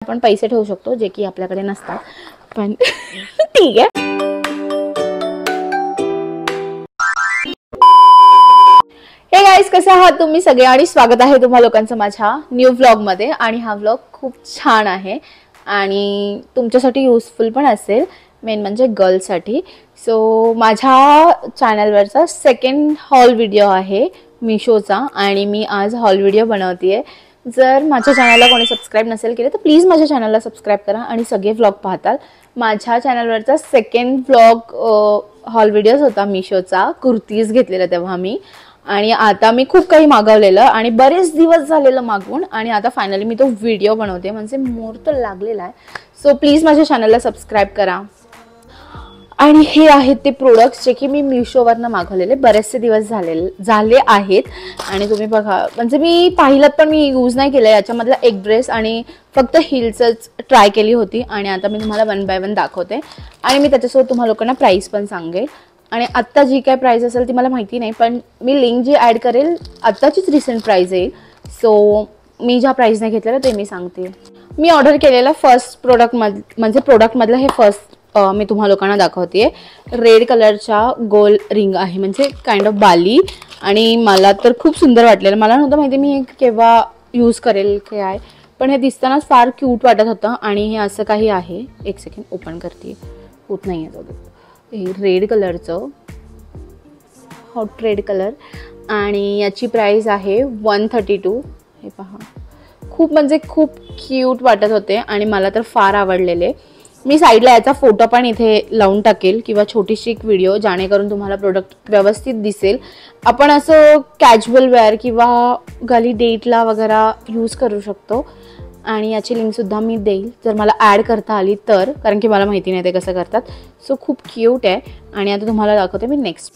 आपण पैसे ठेवू शकतो जे की आपल्याकडे नसतात, पण ठीक आहे. हे गाइस, कसे आहात तुम्ही सगळे आणि स्वागत आहे तुम्हा लोकांचं माझ्या न्यू व्लॉग मध्ये. आणि हा व्लॉग खूप छान आहे आणि तुमच्यासाठी युजफुल पण असेल, मेन म्हणजे गर्ल्ससाठी. सो माझ्या चॅनलवरचा सेकंड हॉल व्हिडिओ आहे मिशोचा आणि मी आज हॉल व्हिडिओ बनवतेय. जर माझ्या चॅनलला कोणी सबस्क्राइब नसेल केले तर प्लीज माझ्या चॅनलला सबस्क्राइब करा आणि सगळे व्लॉग पाहताल. माझ्या चॅनलवरचा सेकंड व्लॉग हॉल व्हिडिओज होता मिशोचा. कुर्तीज घेतलेला तेव्हा मी, आणि आता मी खूप काही मागवलेलं आणि बरेच दिवस झालेलं मागवून, आणि आता फायनली मी तो व्हिडिओ बनवते. म्हणजे मुहूर्त लागलेला आहे. सो प्लीज माझ्या चॅनलला सबस्क्राइब करा. आणि हे आहेत ते प्रोडक्ट्स जे की मी मिशोवरनं मागवलेले, बरेचसे दिवस झाले आहेत. आणि तुम्ही बघा, म्हणजे मी पाहिलं पण मी यूज नाही केलं. याच्यामधला एक ड्रेस आणि फक्त हिल्सच ट्राय केली होती. आणि आता मी तुम्हाला 1 बाय 1 दाखवते आणि मी त्याच्यासोबत तुम्हाला लोकांना प्राईस पण सांगेल. आणि आत्ता जी काय प्राईस असेल ती मला माहिती नाही, पण मी लिंक जी ॲड करेल आत्ताचीच रिसेंट प्राईस येईल. सो मी ज्या प्राईसने घेतलेलं ते मी सांगते. मी ऑर्डर केलेलं फर्स्ट प्रोडक्टमधलं हे फर्स्ट मी तुम्हा लोकांना दाखवते. रेड कलरच्या गोल रिंग आहे, म्हणजे काइंड ऑफ बाली. आणि मला तर खूप सुंदर वाटलेलं. मला नव्हतं माहिती मी हे केव्हा यूज करेल काय, पण हे दिसतानाच फार क्यूट वाटत होतं. आणि हे असं काही आहे, एक सेकंड ओपन करते, होत नाही आहे. हे रेड कलरचं, हॉट रेड कलर, आणि याची प्राईस आहे 132. हे पहा, खूप म्हणजे खूप क्यूट वाटत होते आणि मला तर फार आवडलेले. मी साईडला याचा फोटो पण इथे लावून टाकेल किंवा छोटीशी एक व्हिडिओ, जेणेकरून तुम्हाला प्रोडक्ट व्यवस्थित दिसेल. आपण असं कॅज्युअल वेअर किंवा गाली डेटला वगैरे यूज करू शकतो. आणि याची लिंकसुद्धा मी देईल जर मला ॲड करता आली तर, कारण की मला माहिती नाही ते कसं करतात. सो खूप क्यूट आहे. आणि आता तुम्हाला दाखवते मी नेक्स्ट.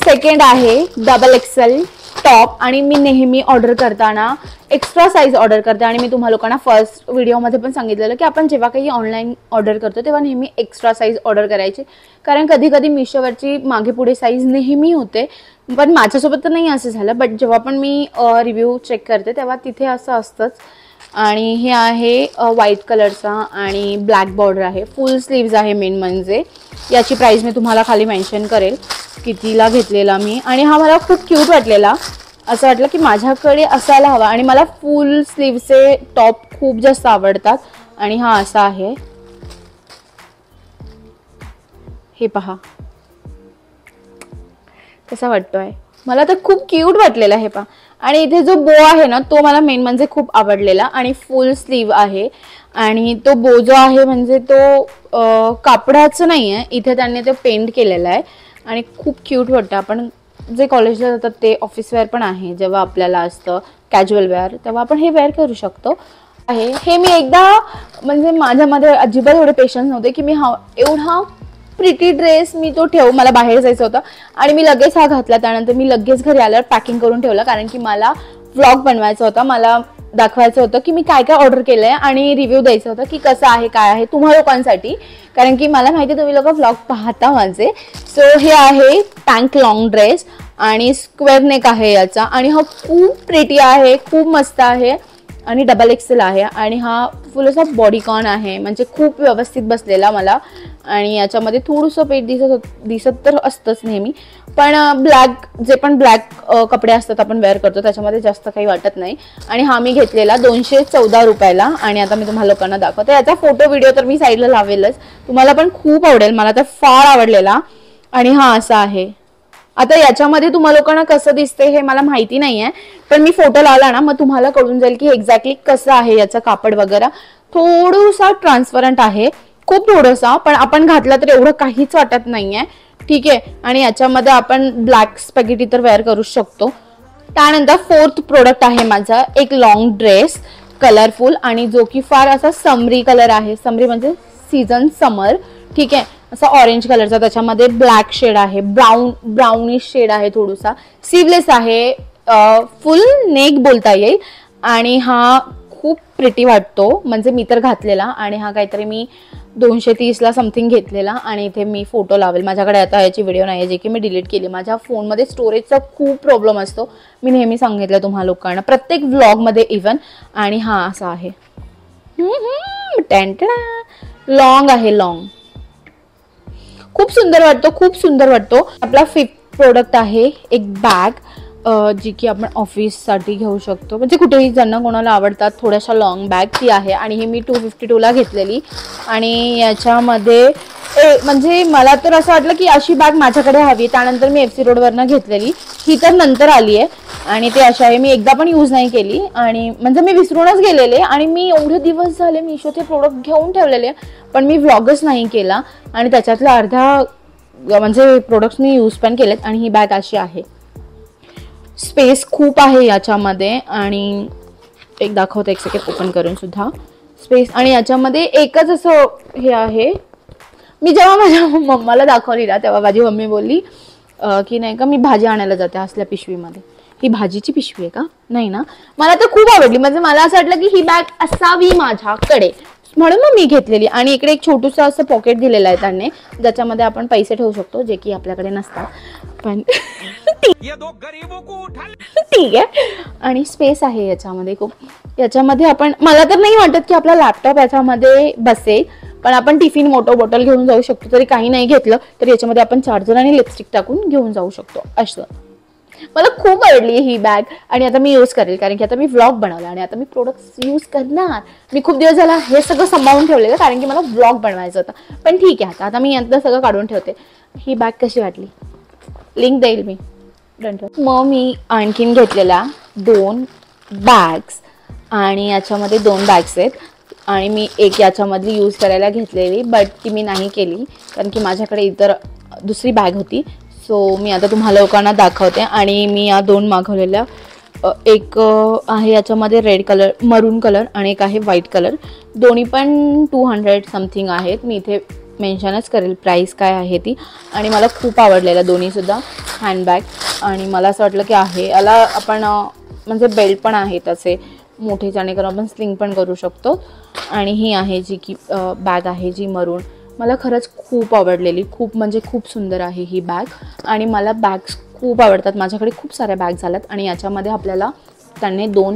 सेकंड आहे XXL टॉप. आणि मी नेहमी ऑर्डर करताना एक्स्ट्रा साईज ऑर्डर करते. आणि मी तुम्हाला लोकांना फर्स्ट व्हिडिओमध्ये पण सांगितलेलं की आपण जेव्हा काही ऑनलाईन ऑर्डर करतो तेव्हा नेहमी एक्स्ट्रा साईज ऑर्डर करायची, कारण कधी कधी मिशोवरची मागे पुढे साईज नेहमी होते. पण माझ्यासोबत तर नाही असं झालं, बट जेव्हा पण मी रिव्ह्यू चेक करते तेव्हा तिथे असं असतंच. आणि हे आहे व्हाईट कलरचा आणि ब्लॅक बॉर्डर आहे, फुल स्लीव्ज आहे. मेन म्हणजे याची प्राईस मी तुम्हाला खाली मेन्शन करेल कितीला घेतलेला मी. आणि हा मला खूप क्यूट वाटलेला, असं वाटलं की माझ्याकडे असायला हवा. आणि मला फुल स्लीव्हचे टॉप खूप जास्त आवडतात. आणि हा असा आहे, हे पहा कसा वाटतोय, मला तर खूप क्यूट वाटलेला. हे पहा, आणि इथे जो बो आहे ना तो मला मेन म्हणजे खूप आवडलेला. आणि फुल स्लीव आहे. आणि तो बो जो आहे म्हणजे तो कापडाचं नाही आहे, इथे त्यांनी ते पेंट केलेलं आहे आणि खूप क्यूट वाटतं. आपण जे कॉलेजला जातात ते ऑफिस वेअर पण आहे, जेव्हा आपल्याला असतं कॅज्युअल वेअर तेव्हा आपण हे वेअर करू शकतो. हे मी एकदा, म्हणजे माझ्यामध्ये अजिबात एवढे पेशन्स नव्हते की मी एवढा प्रिटी ड्रेस मी तो मला बाहेर जायचं होतं आणि मी लगेच हा घातला. त्यानंतर मी लगेच घरी आल्यावर पॅकिंग करून ठेवलं, कारण की मला व्लॉग बनवायचा होता. मला दाखवायचं होतं की मी काय काय ऑर्डर केलंय आणि रिव्ह्यू द्यायचं होतं की कसं आहे काय आहे तुम्हा लोकांसाठी, कारण की मला माहिती तुम्ही लोक व्लॉग पाहता माझे. सो हे आहे पॅन्ट लॉंग ड्रेस आणि स्क्वेअर नेक आहे याचा. आणि हा खूप प्रिटी आहे, खूप मस्त आहे आणि XXL आहे. आणि हा फुल असा बॉडीकॉन आहे, म्हणजे खूप व्यवस्थित बसलेला मला. आणि याच्यामध्ये थोडंसं पेट दिसत तर असतंच नेहमी, पण जे पण ब्लॅक कपडे असतात आपण वेअर करतो त्याच्यामध्ये जास्त काही वाटत नाही. आणि हा मी घेतलेला 214 रुपयाला. आणि आता मी तुम्हाला लोकांना दाखवते. याचा फोटो व्हिडिओ तर मी साईडला लावेलच, तुम्हाला पण खूप आवडेल, मला तर फार आवडलेला. आणि हा असा आहे. आता याच्यामध्ये तुम्हाला लोकांना कसं दिसते हे मला माहिती नाही आहे, पण मी फोटो लावला ना मग तुम्हाला कळून जाईल की एक्झॅक्टली कसं आहे याचं कापड वगैरे. थोडंसं ट्रान्सपरंट आहे, खूप थोडंसं, पण आपण घातलं तर एवढं काहीच वाटत नाहीये. ठीक आहे. आणि याच्यामध्ये आपण ब्लॅक स्पॅगेटी तर वेअर करू शकतो. त्यानंतर फोर्थ प्रोडक्ट आहे माझा एक लॉंग ड्रेस कलरफुल, आणि जो की फार असा समरी कलर आहे. समरी म्हणजे सीझन समर. ठीक आहे. असा ऑरेंज कलरचा, त्याच्यामध्ये ब्लॅक शेड आहे, ब्राउनिश शेड आहे, थोडासा स्लीवलेस आहे, फुल नेक बोलता येईल. आणि हा खूप प्रिटी वाटतो, म्हणजे मी तर घातलेला. आणि हा काहीतरी मी 230ला समथिंग घेतलेला. आणि इथे मी फोटो लावेल, माझ्याकडे आता याची व्हिडिओ नाही आहे जे की मी डिलीट केली. माझ्या फोनमध्ये स्टोरेजचा खूप प्रॉब्लेम असतो, मी नेहमी सांगितलं तुम्हाला लोकांना प्रत्येक व्लॉगमध्ये इव्हन. आणि हा असा आहे, लॉंग आहे, लॉंग. खूप सुंदर वाटतो, खूप सुंदर वाटतो. आपला 5th प्रोडक्ट आहे एक बॅग, जी की आपण ऑफिससाठी घेऊ शकतो, म्हणजे कुठेही ज्यांना कोणाला आवडतात थोड्याशा लॉंग बॅग, ती आहे. आणि ही मी 252ला घेतलेली. आणि याच्यामध्ये म्हणजे मला तर असं वाटलं की अशी बॅग माझ्याकडे हवी. त्यानंतर मी FC रोडवरनं घेतलेली. ही तर नंतर आली आहे आणि ते अशा आहे. मी एकदा पण यूज नाही केली आणि म्हणजे मी विसरूनच गेलेले. आणि मी एवढे दिवस झाले मिशोचे प्रोडक्ट घेऊन ठेवलेले, पण मी व्लॉगच नाही केला. आणि त्याच्यातल्या अर्ध्या म्हणजे प्रोडक्ट्स मी यूज पण केलेत. आणि ही बॅग अशी आहे. स्पेस खूप आहे याच्यामध्ये. आणि एक दाखवते, एक सेकंड ओपन करून सुद्धा. स्पेस आणि याच्यामध्ये एकच असं हे आहे. मी जेव्हा माझ्या मम्माला दाखवली ना, तेव्हा माझी मम्मी बोलली की नाही का, मी भाजी आणायला जाते असल्या पिशवीमध्ये. ही भाजीची पिशवी आहे का? नाही ना. मला तर खूप आवडली. म्हणजे मला असं वाटलं की ही बॅग असावी माझ्याकडे, म्हणून मग मी घेतलेली. आणि इकडे एक छोटूसं असं पॉकेट दिलेलं आहे त्यांनी, ज्याच्यामध्ये आपण पैसे ठेवू शकतो, जे की आपल्याकडे नसतात. पण ठीक आहे. आणि स्पेस आहे याच्यामध्ये खूप. याच्यामध्ये आपण, मला तर नाही वाटत की आपला लॅपटॉप याच्यामध्ये बसेल, पण आपण टिफिन मोठं बॉटल घेऊन जाऊ शकतो. तरी काही नाही घेतलं तर याच्यामध्ये आपण चार्जर आणि लिपस्टिक टाकून घेऊन जाऊ शकतो. असं मला खूप आवडली ही बॅग. आणि आता मी यूज करेल, कारण की आता मी व्लॉग बनवला आणि आता मी प्रोडक्ट्स यूज करणार. मी खूप दिवस झाला हे सगळं सांभाळून ठेवलेलं, कारण की मला व्लॉग बनवायचं होतं. पण ठीक आहे, आता मी यातलं सगळं काढून ठेवते. ही बॅग कशी वाटली लिंक देईल मी. मग मी आणखीन घेतलेल्या 2 बॅग्स, आणि याच्यामध्ये 2 बॅग्स आहेत. आणि मी एक याच्यामधली यूज करायला घेतलेली, बट ती मी नाही केली, कारण की माझ्याकडे इतर दुसरी बॅग होती. सो मी आता तुम्हाला लोकांना दाखवते. आणि मी या 2 मागवलेल्या, एक आहे याच्यामध्ये रेड कलर, मरून कलर, आणि एक आहे व्हाईट कलर. दोन्ही पण 200 समथिंग आहेत. मी इथे मेन्शनच करेल प्राईस काय आहे ती. आणि मला खूप आवडलेलं दोन्हीसुद्धा हँडबॅग. आणि मला असं वाटलं की आहे याला आपण म्हणजे बेल्ट पण आहे तसे मोठे, जेणेकरून आपण स्लिंग पण करू शकतो. आणि ही आहे जी की बॅग आहे जी मरून, मला खरंच खूप आवडलेली. खूप म्हणजे खूप सुंदर आहे ही बॅग. आणि मला बॅग्स खूप आवडतात. माझ्याकडे खूप साऱ्या बॅग झाल्यात. आणि याच्यामध्ये आपल्याला त्यांनी 2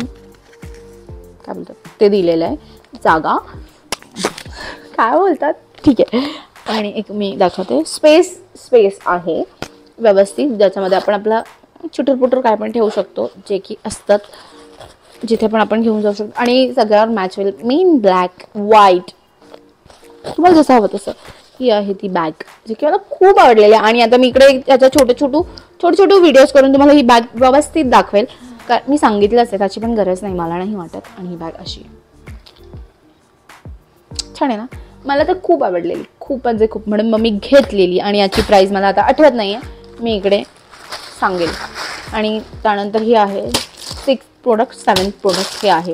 काय बोलतात ते दिलेलं आहे, जागा काय बोलतात, ठीक आहे. आणि एक मी दाखवते. स्पेस आहे व्यवस्थित, ज्याच्यामध्ये आपण आपला चुटूरपुटूर काय पण ठेवू शकतो, जे की असतात जिथे पण आपण घेऊन जाऊ शकतो. आणि सगळ्यावर मॅच होईल. मेन ब्लॅक व्हाईट, तुम्हाला जसं हवं तसं. ही आहे ती बॅग, जी की मला खूप आवडलेली आहे. आणि आता मी इकडे त्याच्या छोटे छोटे व्हिडिओज करून तुम्हाला ही बॅग व्यवस्थित दाखवेल. कारण मी सांगितलंच आहे, त्याची पण गरज नाही मला नाही वाटत. आणि ही बॅग अशी छान आहे ना. मला तर खूप आवडलेली, खूप म्हणजे खूप, म्हणून मग मी घेतलेली. आणि याची प्राईस मला आता आठवत नाही आहे, मी इकडे सांगेल. आणि त्यानंतर ही आहे 6th प्रोडक्ट, 7th प्रोडक्ट हे आहे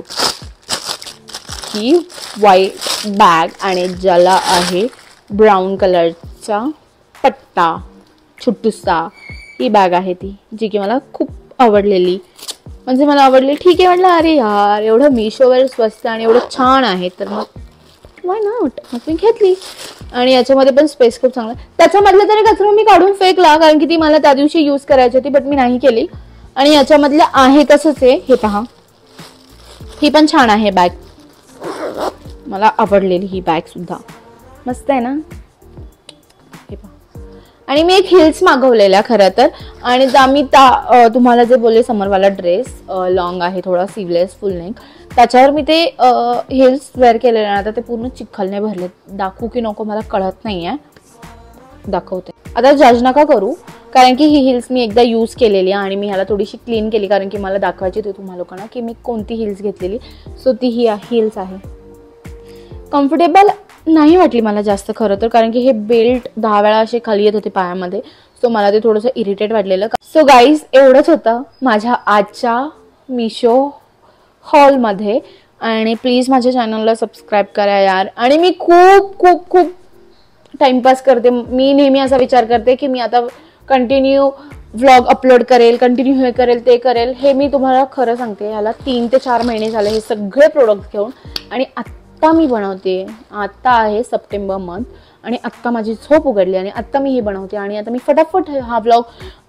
ही व्हाईट बॅग, आणि ज्याला आहे ब्राऊन कलरचा पट्टा छोटूसा. ही बॅग आहे ती, जी की मला खूप आवडलेली. म्हणजे मला आवडली, ठीक आहे म्हटलं, अरे यार एवढं मिशोवर स्वस्त आणि एवढं छान आहे, तर मग वाय नॉट, मग मी घेतली. आणि याच्यामध्ये पण स्पेस खूप चांगला. त्याच्यामधलं तरी कचरा मी काढून फेकला, कारण की ती मला त्या दिवशी यूज करायची होती, बट मी नाही केली. आणि याच्यामधलं आहे तसंच आहे, हे पहा, ही पण छान आहे बॅग. मला आवडलेली ही बॅग सुद्धा मस्त आहे ना. हे पहा. आणि मी एक हिल्स मागवलेल्या खरं तर. आणि आम्ही तुम्हाला जे बोलले समरवाला ड्रेस लॉंग आहे, थोडा स्लीवलेस फुल नेक, त्याच्यावर मी ते हिल्स वेअर केलेले. आता ते पूर्ण चिखलने भरले. दाखवू की नको मला कळत नाही आहे, दाखवते. आता जज नका करू, कारण की ही हिल्स मी एकदा यूज केलेली आणि मी ह्याला थोडीशी क्लीन केली, कारण की मला दाखवायची होती तुम्हाला लोकांना की मी कोणती हिल्स घेतलेली. सो ती ही हिल्स आहे. कम्फर्टेबल नाही वाटली मला जास्त खरं तर, कारण की हे बेल्ट 10 वेळा असे खाली येत होते पायामध्ये. सो मला ते थोडंसं इरिटेट वाटलेलं. सो गाईज, एवढंच होतं माझ्या आजच्या मिशो हॉलमध्ये. आणि प्लीज माझ्या चॅनलला सबस्क्राईब करा यार. आणि मी खूप खूप खूप टाइमपास करते. मी नेहमी असा विचार करते की मी आता कंटिन्यू व्लॉग अपलोड करेल, कंटिन्यू हे करेल ते करेल. हे मी तुम्हाला खरं सांगते, याला 3 ते 4 महिने झाले हे सगळे प्रोडक्ट घेऊन. आणि आत्ता मी बनवते. आत्ता आहे सप्टेंबर मंथ आणि आत्ता माझी झोप उघडली आणि आत्ता मी हे बनवते. आणि आता मी फटाफट हा व्लॉग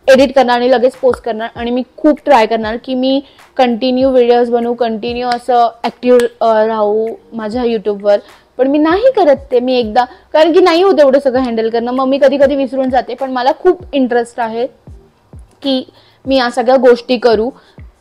एडिट करणार आणि लगेच पोस्ट करणार आणि मी खूप ट्राय करणार की मी कंटिन्यू व्हिडिओज बनवू, कंटिन्यू असं ॲक्टिव्ह राहू माझ्या यूट्यूबवर. पण मी नाही करत ते. मी एकदा, कारण की नाही होतं एवढं सगळं हँडल करणं. मग मी कधी कधी विसरून जाते. पण मला खूप इंटरेस्ट आहे की मी या सगळ्या गोष्टी करू,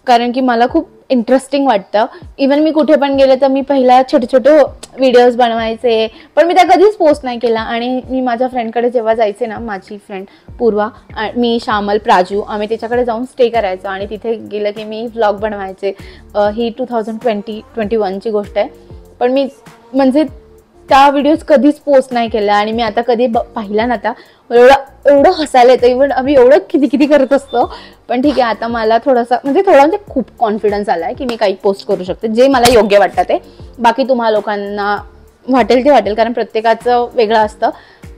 कारण की मला खूप इंटरेस्टिंग वाटतं. इवन मी कुठे पण गेले तर मी पहिला छोटे छोटे व्हिडिओज बनवायचे, पण मी त्या कधीच पोस्ट नाही केला. आणि मी माझ्या फ्रेंडकडे जेव्हा जायचे ना, माझी फ्रेंड पूर्वा, मी, श्यामल, प्राजू, आम्ही त्याच्याकडे जाऊन स्टे करायचो आणि तिथे गेलं की मी व्लॉग बनवायचे. ही 2021ची गोष्ट आहे. पण मी म्हणजे त्या व्हिडिओज कधीच पोस्ट नाही केल्या आणि मी आता कधी पाहिला ना, आता एवढं हसायला येतं. इव्हन आम्ही एवढं किती करत असतो. पण ठीक आहे, आता मला थोडा म्हणजे खूप कॉन्फिडन्स आलाय की मी काही पोस्ट करू शकते जे मला योग्य वाटतं ते. बाकी तुम्हा लोकांना वाटेल ते वाटेल, कारण प्रत्येकाचं वेगळं असतं.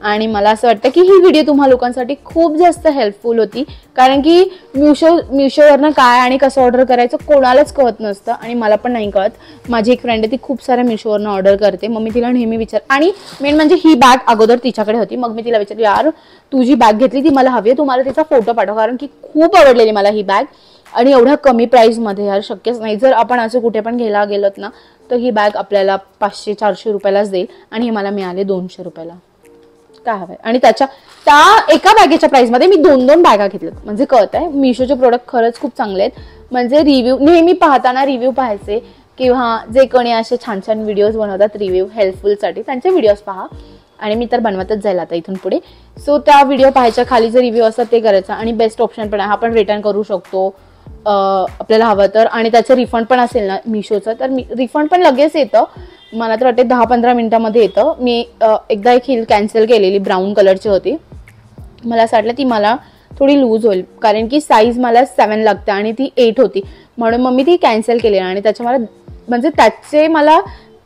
आणि मला असं वाटतं की ही व्हिडिओ तुम्हा लोकांसाठी खूप जास्त हेल्पफुल होती, कारण की मिशोवरनं काय आणि कसं ऑर्डर करायचं कोणालाच कळत नसतं आणि मला पण नाही कळत. माझी एक फ्रेंड आहे, ती खूप साऱ्या मिशोवरनं ऑर्डर करते. मग मी तिला नेहमी आणि मेन म्हणजे ही बॅग अगोदर तिच्याकडे होती. मग मी तिला विचारलं, यार तू जी बॅग घेतली ती मला हवी आहे, तू मला तिचा फोटो पाठव, कारण की खूप आवडलेली मला ही बॅग. आणि एवढ्या कमी प्राईसमध्ये यार शक्यच नाही. जर आपण असं कुठे पण घ्यायला गेलोत ना, तर ही बॅग आपल्याला 500-400 रुपयालाच देईल आणि हे मला मिळाले 200 रुपयाला. काय हवंय. आणि त्या एका बॅगेच्या प्राइसमध्ये मी 2 बॅगा घेतल्यात. म्हणजे कळत आहे मिशोचे प्रोडक्ट खरंच खूप चांगले आहेत. म्हणजे रिव्ह्यू नेहमी पाहताना रिव्ह्यू पाहायचे, किंवा जे कोणी असे छान छान व्हिडिओज बनवतात रिव्ह्यू हेल्पफुलसाठी, त्यांचे व्हिडिओज पहा. आणि मी तर बनवतच जाईल आता इथून पुढे. सो त्या व्हिडिओ पाहायच्या, खाली जे रिव्ह्यू असतात ते करायचं. आणि बेस्ट ऑप्शन पण आहे, आपण रिटर्न करू शकतो आपल्याला हवं तर. आणि त्याचं रिफंड पण असेल ना मिशोचं, तर रिफंड पण लगेच येतं. मला तर वाटते 10-15 मिनिटामध्ये येतं. मी एकदा एक हील कॅन्सल केलेली, ब्राऊन कलरची होती. मला असं वाटलं ती मला थोडी लूज होईल, कारण की साईज मला 7 लागते आणि ती 8 होती. म्हणून मग मी ती कॅन्सल केली आणि त्याचे मला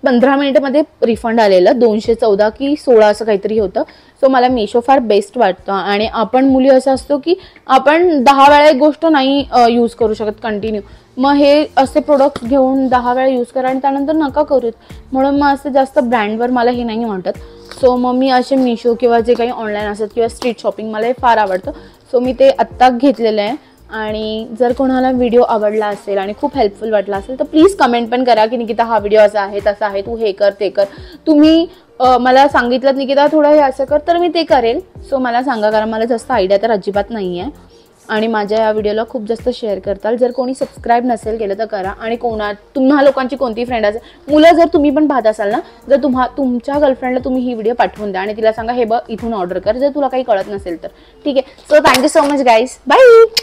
15 मिनिटामध्ये रिफंड आलेलं. 214 की 16 असं काहीतरी होतं. सो मला मिशो फार बेस्ट वाटतं. आणि आपण मुली असं असतो की आपण 10 वेळा एक गोष्ट नाही यूज करू शकत कंटिन्यू. मग हे असे प्रोडक्ट घेऊन 10 वेळा यूज करा आणि त्यानंतर नका करूत. म्हणून मग असं जास्त ब्रँडवर मला हे नाही वाटत. सो मग मी असे मिशो किंवा जे काही ऑनलाईन असतात किंवा स्ट्रीट शॉपिंग मला हे फार आवडतं. सो मी ते आत्ता घेतलेलं आहे. आणि जर कोणाला व्हिडिओ आवडला असेल आणि खूप हेल्पफुल वाटला असेल तर प्लीज कमेंट पण करा की निकिता हा व्हिडिओ असा आहे तसा आहे, तू हे कर ते कर. तुम्ही मला सांगितलं निकिता थोडं हे असं कर, तर मी ते करेल. सो मला सांगा, कारण मला जास्त आयडिया तर अजिबात नाही आहे. आणि माझ्या या व्हिडिओला खूप जास्त शेअर करताल. जर कोणी सबस्क्राईब नसेल केलं तर करा. आणि तुम्हा लोकांची कोणती फ्रेंड असेल, मुलं जर तुम्ही पण पाहत असाल ना, जर तुमच्या गर्लफ्रेंडला तुम्ही ही व्हिडिओ पाठवून द्या आणि तिला सांगा हे बघ इथून ऑर्डर कर, जर तुला काही कळत नसेल तर. ठीक आहे. So thank you so much guys, bye.